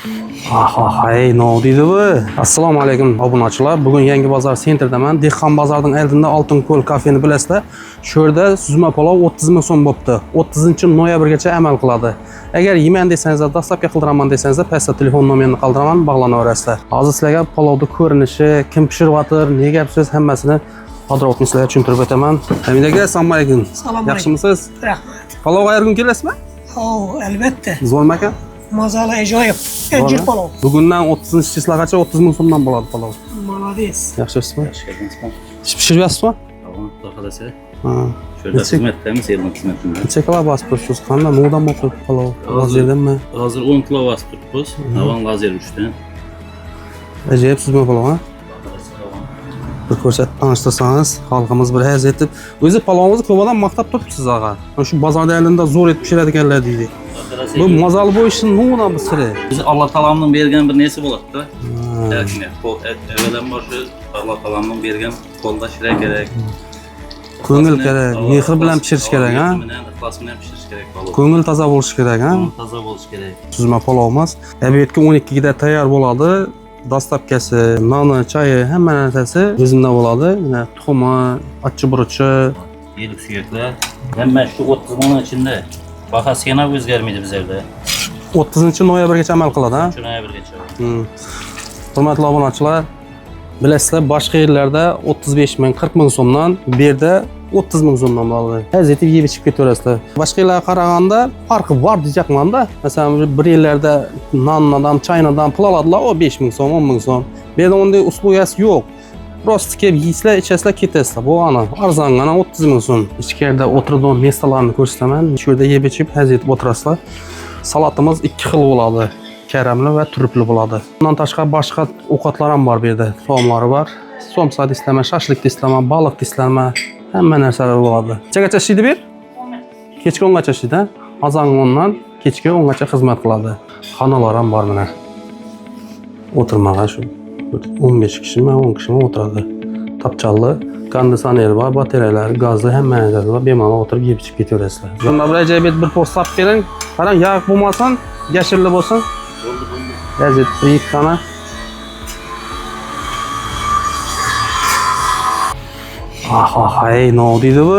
Hey, ne oldu bu? Assalomu alaykum obunachilar. Bugun Yangi bozor sentrdaman. Dehqon bozorining oldida Oltinko'l kafeni bilasizlar. Shu yerda suzma palov 30 ming so'm bo'pti. 30-noyabrgacha amal qiladi. Agar yeyman desangiz, dastlabki qildiraman desangiz, pastda telefon nomerini qoldiraman, bog'lanaverasizlar. Hozir sizlarga palovni ko'rinishi, kim pishiryapti, nega gapsiz hammasini podrobni sizlarga tushuntirib o'taman. Hamid aka, assalomu alaykum. Yaxshimisiz? Rahmat. Palov qayerga kelasizmi? Albatta. Zo'rmi aka? Mazali ajoyib. Anjir palov. Bugundan 30-chislagacha 30 ming so'mdan bo'ladi palov. Молодец. Yaxshisizmi? Yaxshi Ish pishiryapsizmi? Tamam, xohlasa. Ha. Şöyle xizmatdamiz, elma xizmatida. Necha kilo bosib turibsiz? Qanday mo'dan bo'lib palov? Lazerdanmi? Hozir 10 kilo bosib turibmiz. Avan lazer 3 dan. Ajoyib suzma palov, ha? Bir ko'rsatib tanishtirsangiz, xalqimiz bir haz etib, o'zi palovimizni ko'madan maqtab turibsiz og'a. Shu bozorda elinde zo'r etib pishiradiganlar deydi. Bu mazali bo'yishi nima bu siri? Biz Alloh taoloning bergan bir nesi bo'ladi-da. Lekin evvelen boshi Alloh taoloning bergan qo'lda shira kerak. Ko'ngil kerak, mehr bilan pishirish kerak, ha? Ixlos bilan pishirish kerak palov. Ko'ngil toza bo'lishi kerak, ha? Toza bo'lishi kerak. Suzma palovimiz bu yerga 12 da tayyor bo'ladi. Dastlabkasi, noni, choyi, hamma narsasi o'zimda bo'ladi. Mana tuxumi, achchiburuchi, Yelik suyaklar. Hamma shu 30 ming ichida. Bahasi yana o'zgarmaydi bizlarda. 30-noyabrgacha amal qiladi, ha? Shuna birgacha. Hurmatli obunachilar, bilasizlar, boshqa yerlarda 35 ming, 40 ming so'mdan, bu yerda 30 ming so'mdan bo'ladi. Hazreti yeb ichib ketaverasizlar. Boshqa yerlarga qaraganda farqi bor deyapman-da. Masalan, bir yerlarda nondan, choynadan pul oladilar, o 5 ming so'm, 10 ming so'm. Bu yerda unday uslugasi yo'q. Prosta kelib yeysizlar, ichasizlar, ketasizlar. Bu ana arzongana 30 ming so'm. Ichkarida o'tiradigan mestalarni ko'rsataman. Shu yerda yeb ichib hazret o'tirasizlar. Salatimiz 2 xil bo'ladi. Karamli va turupli bo'ladi. Bundan tashqari boshqa ovqatlar ham bor bu yerda. Taomlari bor. Somsa deysizlarmi, shashlik deysizlarmi, baliq deysizlarmi, hamma narsalar bo'ladi. Nechagacha ishlaydi bu yer? Kechki 10gacha ishlaydi. Azon 10dan kechki 10gacha xizmat qiladi. Xonalar ham bor mana. O'tirmagan shu 15 kishimi, 10 kishimi o'tiradi. Tapchalli, konditsioner bor, batareyalar, gazli hamma narsa bor. Bemalol o'tirib yeb ichib ketaverasizlar. Shunda bir ajoyib bir post sap bering. Qarang, yog' bo'lmasin, yashirli bo'lsin. Gazet bir tane. Hey, ne oldu bu?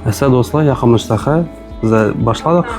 Esa do'stlar, yaqinlashdik. Biz boshladik.